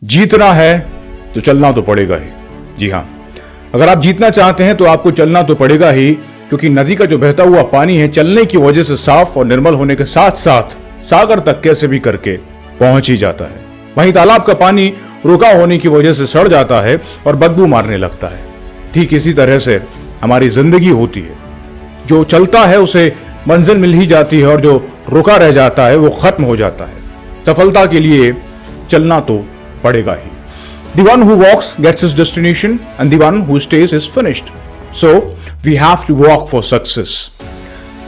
जीतना है तो चलना तो पड़ेगा ही। जी हाँ, अगर आप जीतना चाहते हैं तो आपको चलना तो पड़ेगा ही, क्योंकि नदी का जो बहता हुआ पानी है चलने की वजह से साफ और निर्मल होने के साथ साथ सागर तक कैसे भी करके पहुंच ही जाता है। वहीं तालाब का पानी रुका होने की वजह से सड़ जाता है और बदबू मारने लगता है। ठीक इसी तरह से हमारी जिंदगी होती है, जो चलता है उसे मंजिल मिल ही जाती है और जो रुका रह जाता है वो खत्म हो जाता है। सफलता के लिए चलना तो पड़ेगा ही। The one who walks gets his destination and the one who stays is finished. So we have to walk for success.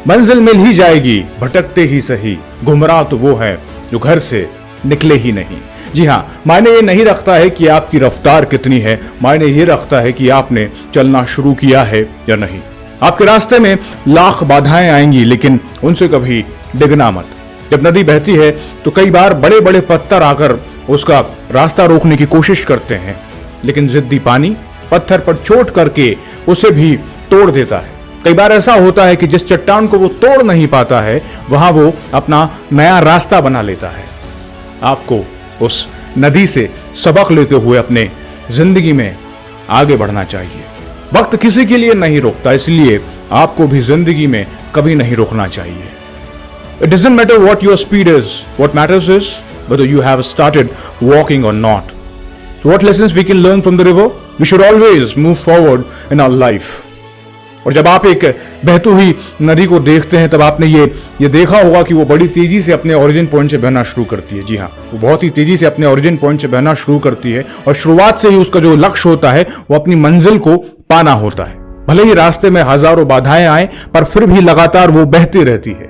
मंजिल मिल ही जाएगी भटकते ही सही, गुमराह तो वो है जो घर से निकले ही नहीं। जी हाँ, मायने ये नहीं रखता है कि आपकी रफ्तार कितनी है, मायने ये रखता है कि आपने चलना शुरू किया है या नहीं। आपके रास्ते में लाख बाधाएं आएंगी, लेकिन उनसे कभी डिगना मत। जब नदी बहती है तो कई बार बड़े बड़े पत्थर आकर उसका रास्ता रोकने की कोशिश करते हैं, लेकिन जिद्दी पानी पत्थर पर चोट करके उसे भी तोड़ देता है। कई बार ऐसा होता है कि जिस चट्टान को वो तोड़ नहीं पाता है वहां वो अपना नया रास्ता बना लेता है। आपको उस नदी से सबक लेते हुए अपने जिंदगी में आगे बढ़ना चाहिए। वक्त किसी के लिए नहीं रुकता, इसलिए आपको भी जिंदगी में कभी नहीं रुकना चाहिए। It doesn't matter what your speed is. What matters is whether you have started walking or not. So what lessons we can learn from the river? We should always move forward in our life. और जब आप एक बहती हुई नदी को देखते हैं तब आपने ये देखा होगा कि वो बड़ी तेजी से अपने ओरिजिन पॉइंट से बहना शुरू करती है। जी हाँ, वो बहुत ही तेजी से अपने ओरिजिन पॉइंट से बहना शुरू करती है और शुरुआत से ही उसका जो लक्ष्य होता है वो अपनी मंजिल को पाना होता है। भले ही रास्ते में हजारों बाधाएं आए, पर फिर भी लगातार वो बहती रहती है।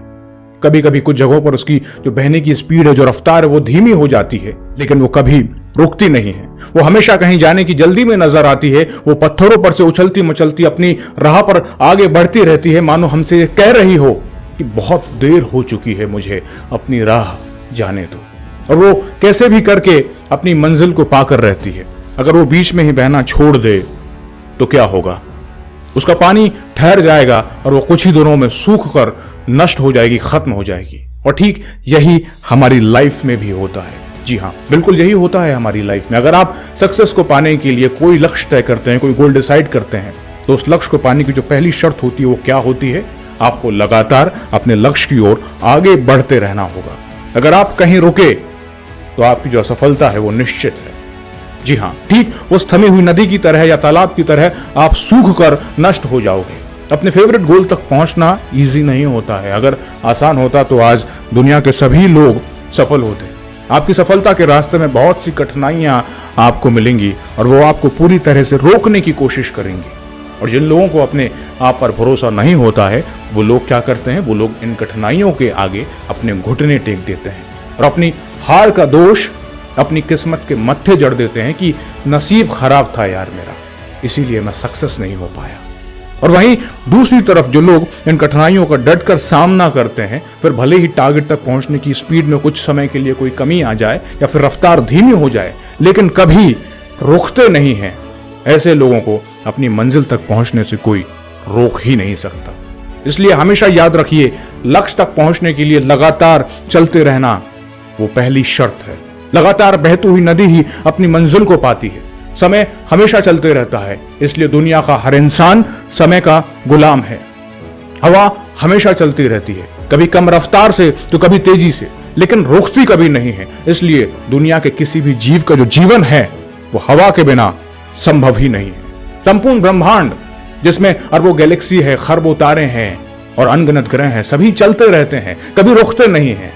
कभी कभी कुछ जगहों पर उसकी जो बहने की स्पीड है, जो रफ्तार है, वो धीमी हो जाती है, लेकिन वो कभी रुकती नहीं है। वो हमेशा कहीं जाने की जल्दी में नजर आती है। वो पत्थरों पर से उछलती मचलती अपनी राह पर आगे बढ़ती रहती है, मानो हमसे कह रही हो कि बहुत देर हो चुकी है, मुझे अपनी राह जाने दो। और वो कैसे भी करके अपनी मंजिल को पाकर रहती है। अगर वो बीच में ही बहना छोड़ दे तो क्या होगा? उसका पानी ठहर जाएगा और वो कुछ ही दिनों में सूख कर नष्ट हो जाएगी, खत्म हो जाएगी। और ठीक यही हमारी लाइफ में भी होता है। जी हाँ, बिल्कुल यही होता है हमारी लाइफ में। अगर आप सक्सेस को पाने के लिए कोई लक्ष्य तय करते हैं, कोई गोल डिसाइड करते हैं, तो उस लक्ष्य को पाने की जो पहली शर्त होती है वो क्या होती है? आपको लगातार अपने लक्ष्य की ओर आगे बढ़ते रहना होगा। अगर आप कहीं रुके तो आपकी जो असफलता है वो निश्चित है। जी हाँ, ठीक उस थमी हुई नदी की तरह या तालाब की तरह आप सूख कर नष्ट हो जाओगे। अपने फेवरेट गोल तक पहुंचना इजी नहीं होता है। अगर आसान होता तो आज दुनिया के सभी लोग सफल होते। आपकी सफलता के रास्ते में बहुत सी कठिनाइयां आपको मिलेंगी और वो आपको पूरी तरह से रोकने की कोशिश करेंगी। और जिन लोगों को अपने आप पर भरोसा नहीं होता है, वो लोग क्या करते हैं? वो लोग इन कठिनाइयों के आगे अपने घुटने टेक देते हैं और अपनी हार का दोष अपनी किस्मत के मत्थे जड़ देते हैं कि नसीब खराब था यार मेरा, इसीलिए मैं सक्सेस नहीं हो पाया। और वहीं दूसरी तरफ जो लोग इन कठिनाइयों का डटकर सामना करते हैं, फिर भले ही टारगेट तक पहुंचने की स्पीड में कुछ समय के लिए कोई कमी आ जाए या फिर रफ्तार धीमी हो जाए, लेकिन कभी रुकते नहीं हैं। ऐसे लोगों को अपनी मंजिल तक पहुंचने से कोई रोक ही नहीं सकता। इसलिए हमेशा याद रखिए, लक्ष्य तक पहुंचने के लिए लगातार चलते रहना वो पहली शर्त है। लगातार बहती हुई नदी ही अपनी मंजिल को पाती है। समय हमेशा चलते रहता है, इसलिए दुनिया का हर इंसान समय का गुलाम है। हवा हमेशा चलती रहती है, कभी कम रफ्तार से तो कभी तेजी से, लेकिन रुकती कभी नहीं है। इसलिए दुनिया के किसी भी जीव का जो जीवन है वो हवा के बिना संभव ही नहीं है। संपूर्ण ब्रह्मांड जिसमें अरबों गैलेक्सी है, खरबों तारे हैं और अनगिनत ग्रह हैं, सभी चलते रहते हैं, कभी रुकते नहीं हैं।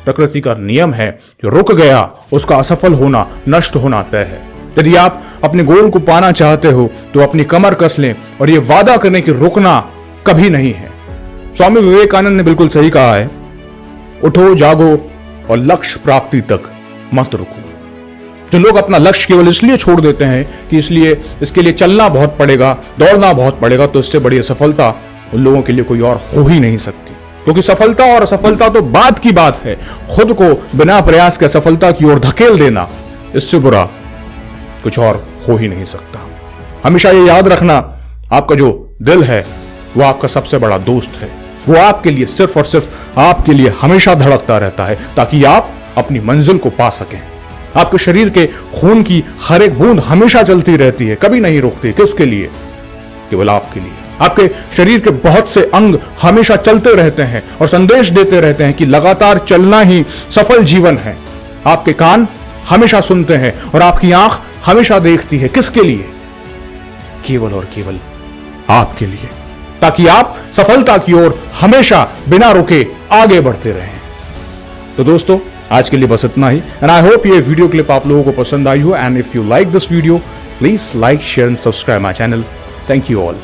प्रकृति का नियम है, जो रुक गया उसका असफल होना, नष्ट होना तय है। यदि आप अपने गोल को पाना चाहते हो तो अपनी कमर कस लें और ये वादा करें कि रुकना कभी नहीं है। स्वामी विवेकानंद ने बिल्कुल सही कहा है, उठो जागो और लक्ष्य प्राप्ति तक मत रुको। जो लोग अपना लक्ष्य केवल इसलिए छोड़ देते हैं कि इसके लिए चलना बहुत पड़ेगा, दौड़ना बहुत पड़ेगा, तो इससे बड़ी असफलता उन लोगों के लिए कोई और हो ही नहीं सकती। क्योंकि सफलता और असफलता तो बात की बात है। खुद को बिना प्रयास के सफलता की ओर धकेल देना, इससे बुरा कुछ और हो ही नहीं सकता। हमेशा ये याद रखना, आपका जो दिल है वो आपका सबसे बड़ा दोस्त है। वो आपके लिए, सिर्फ और सिर्फ आपके लिए हमेशा धड़कता रहता है, ताकि आप अपनी मंजिल को पा सकें। आपके शरीर के खून की हर एक बूंद हमेशा चलती रहती है, कभी नहीं रुकती। किसके लिए? केवल आपके लिए। आपके शरीर के बहुत से अंग हमेशा चलते रहते हैं और संदेश देते रहते हैं कि लगातार चलना ही सफल जीवन है। आपके कान हमेशा सुनते हैं और आपकी आंख हमेशा देखती है। किसके लिए? केवल और केवल आपके लिए, ताकि आप सफलता की ओर हमेशा बिना रुके आगे बढ़ते रहें। तो दोस्तों, आज के लिए बस इतना ही, एंड आई होप ये वीडियो क्लिप आप लोगों को पसंद आई हो। And if you like this video, please like, share and subscribe my channel. Thank you all.